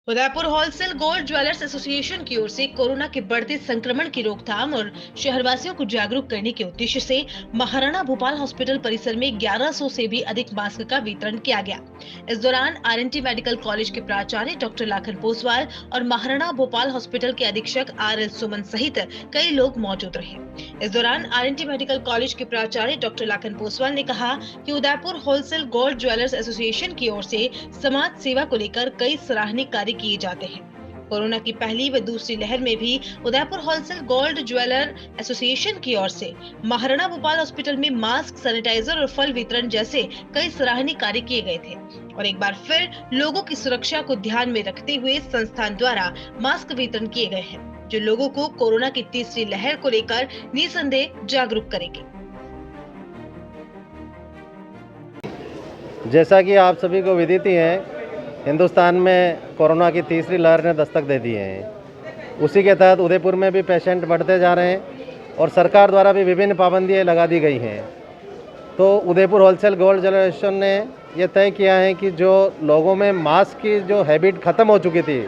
Udaipur wholesale gold jewellers association की ओर से corona के बढ़ते संक्रमण की रोकथाम और शहरवासियों को जागरूक करने के उद्देश्य से महाराणा भोपाल हॉस्पिटल परिसर में 1100 से भी अधिक मास्क का वितरण किया गया। इस दौरान आरएनटी मेडिकल कॉलेज के प्राचार्य डॉक्टर लाखन पोसवाल और महाराणा भोपाल हॉस्पिटल के अधीक्षक RL सुमन सहित कई लोग मौजूद रहे। इस दौरान आरएनटी मेडिकल कॉलेज के प्राचार्य डॉक्टर लाखन पोसवाल ने कहा कि Udaipur wholesale gold jewellers association की ओर से समाज सेवा को लेकर कई सराहनीय कार्य किए जाते हैं। कोरोना की पहली व दूसरी लहर में भी Udaipur wholesale gold jeweller association की ओर से महाराणा भोपाल हॉस्पिटल में मास्क, सैनिटाइजर और फल वितरण जैसे कई सराहनीय कार्य किए गए थे और एक बार फिर लोगों की सुरक्षा को ध्यान में रखते हुए संस्थान द्वारा मास्क वितरण किए गए हैं, जो लोगों को कोरोना की तीसरी लहर को लेकर निसंदेह जागरूक करेंगे। जैसा कि आप सभी को विदित ही है, हिंदुस्तान में कोरोना की तीसरी लहर ने दस्तक दे दी है। उसी के तहत उदयपुर में भी पेशेंट बढ़ते जा रहे हैं और सरकार द्वारा भी विभिन्न पाबंदियाँ लगा दी गई हैं। तो Udaipur wholesale gold jewellers association ने यह तय किया है कि जो लोगों में मास्क की जो हैबिट ख़त्म हो चुकी थी,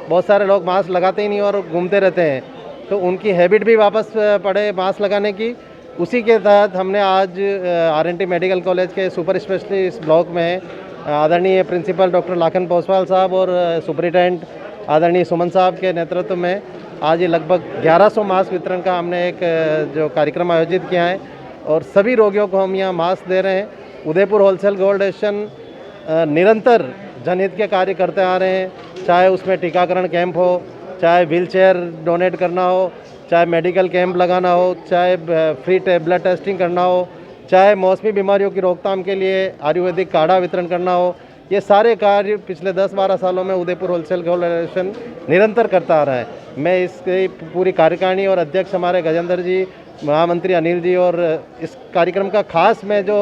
बहुत सारे लोग मास्क लगाते ही नहीं और घूमते रहते हैं, तो उनकी हैबिट भी वापस पड़े मास्क लगाने की। उसी के तहत हमने आज आरएनटी मेडिकल कॉलेज के सुपर स्पेशलिस्ट ब्लॉक में आदरणीय प्रिंसिपल डॉक्टर लाखन पोसवाल साहब और सुपरिटेंडेंट आदरणीय सुमन साहब के नेतृत्व में आज ये लगभग 1100 मास्क वितरण का हमने एक जो कार्यक्रम आयोजित किया है और सभी रोगियों को हम यहाँ मास्क दे रहे हैं। उदयपुर होलसेल गोल्ड एसोसिएशन निरंतर जनहित के कार्य करते आ रहे हैं, चाहे उसमें टीकाकरण कैंप हो, चाहे व्हीलचेयर डोनेट करना हो, चाहे मेडिकल कैंप लगाना हो, चाहे फ्री ब्लड टेस्टिंग करना हो, चाहे मौसमी बीमारियों की रोकथाम के लिए आयुर्वेदिक काढ़ा वितरण करना हो। ये सारे कार्य पिछले 10-12 सालों में उदयपुर होलसेल गोल्ड एसोसिएशन निरंतर करता आ रहा है। मैं इसकी पूरी कार्यकारिणी और अध्यक्ष हमारे गजेंद्र जी, महामंत्री अनिल जी और इस कार्यक्रम का खास मैं जो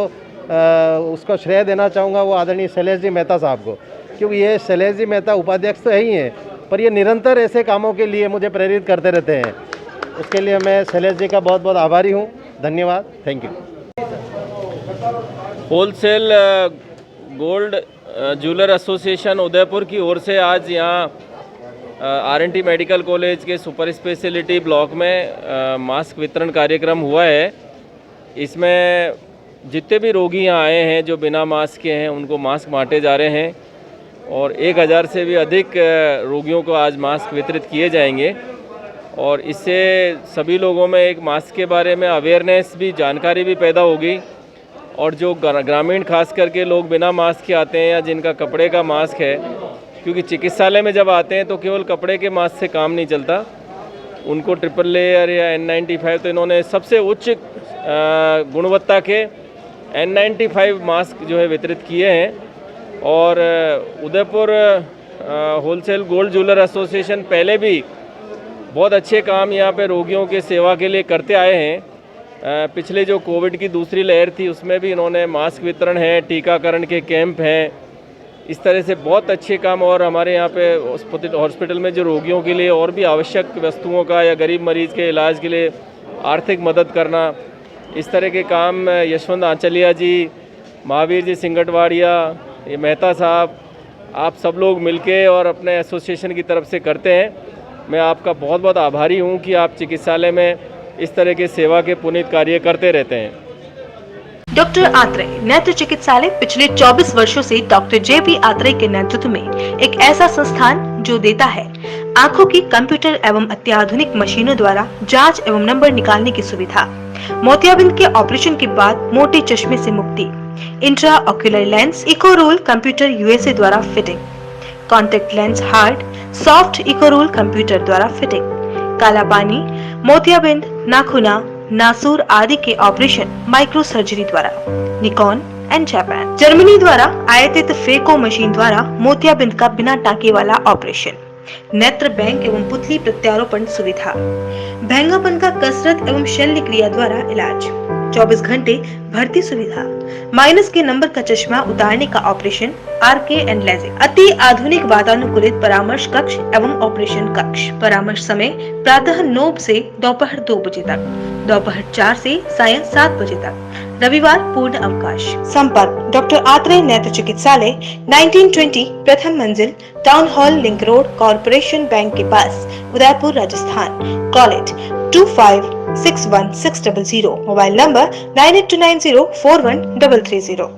उसको श्रेय देना चाहूँगा वो आदरणीय शैलेश जी मेहता साहब को, क्योंकि ये शैलेश जी मेहता उपाध्यक्ष तो है ही हैं, पर ये निरंतर ऐसे कामों के लिए मुझे प्रेरित करते रहते हैं। उसके लिए मैं शैलेश जी का बहुत बहुत आभारी हूँ। धन्यवाद, thank you. Wholesale gold jeweller association Udaipur की ओर से आज यहाँ आरएनटी मेडिकल कॉलेज के सुपर स्पेशलिटी ब्लॉक में मास्क वितरण कार्यक्रम हुआ है। इसमें जितने भी रोगी यहाँ आए हैं जो बिना मास्क के हैं उनको मास्क बांटे जा रहे हैं और 1000 से भी अधिक रोगियों को आज मास्क वितरित किए जाएंगे और इससे सभी लोगों में एक मास्क के बारे में अवेयरनेस भी, जानकारी भी पैदा होगी और जो ग्रामीण खास करके लोग बिना मास्क के आते हैं या जिनका कपड़े का मास्क है, क्योंकि चिकित्सालय में जब आते हैं तो केवल कपड़े के मास्क से काम नहीं चलता, उनको ट्रिपल लेयर या N95, तो इन्होंने सबसे उच्च गुणवत्ता के N95 मास्क जो है वितरित किए हैं। और Udaipur wholesale gold jeweller association पहले भी बहुत अच्छे काम यहाँ पे रोगियों के सेवा के लिए करते आए हैं। पिछले जो कोविड की दूसरी लहर थी उसमें भी इन्होंने मास्क वितरण है, टीकाकरण के कैंप हैं, इस तरह से बहुत अच्छे काम। और हमारे यहाँ पे हॉस्पिटल में जो रोगियों के लिए और भी आवश्यक वस्तुओं का या गरीब मरीज के इलाज के लिए आर्थिक मदद करना, इस तरह के काम यशवंत आंचलिया जी, महावीर जी सिंगटवाड़िया, ये मेहता साहब, आप सब लोग मिलके और अपने एसोसिएशन की तरफ से करते हैं। मैं आपका बहुत बहुत आभारी हूँ कि आप चिकित्सालय में इस तरह के सेवा के पुनीत कार्य करते रहते हैं। डॉक्टर आत्रेय नेत्र चिकित्सालय पिछले 24 वर्षों से डॉक्टर JP आत्रेय के नेतृत्व में एक ऐसा संस्थान जो देता है आंखों की कंप्यूटर एवं अत्याधुनिक मशीनों द्वारा जांच एवं नंबर निकालने की सुविधा, मोतियाबिंद के ऑपरेशन के बाद मोटे चश्मे से मुक्ति, intra ocular lens eco roll computer USA द्वारा fitting, contact lens hard soft eco roll computer द्वारा फिटिंग, काला पानी, मोतियाबिंद, नाखूना, नासूर आदि के ऑपरेशन माइक्रो सर्जरी द्वारा, निकॉन एंड जापान, जर्मनी द्वारा आयातित फेको मशीन द्वारा मोतियाबिंद का बिना टाँके वाला ऑपरेशन, नेत्र बैंक एवं पुतली प्रत्यारोपण सुविधा, भैंगापन का कसरत एवं शल्य क्रिया द्वारा इलाज, 24 घंटे भर्ती सुविधा, माइनस के नंबर का चश्मा उतारने का ऑपरेशन, RK एंड लेजिक, अति आधुनिक वातानुकूलित परामर्श कक्ष एवं ऑपरेशन कक्ष। परामर्श समय प्रातः 9 से दोपहर 2 बजे तक, दोपहर 4 से सायं 7 बजे तक, रविवार पूर्ण अवकाश। संपर्क डॉक्टर आत्रेय नेत्र चिकित्सालय 1920 प्रथम मंजिल, town hall, link road, corporation bank के पास, Udaipur, Rajasthan. Call it 2561 600। Mobile number 9829041330।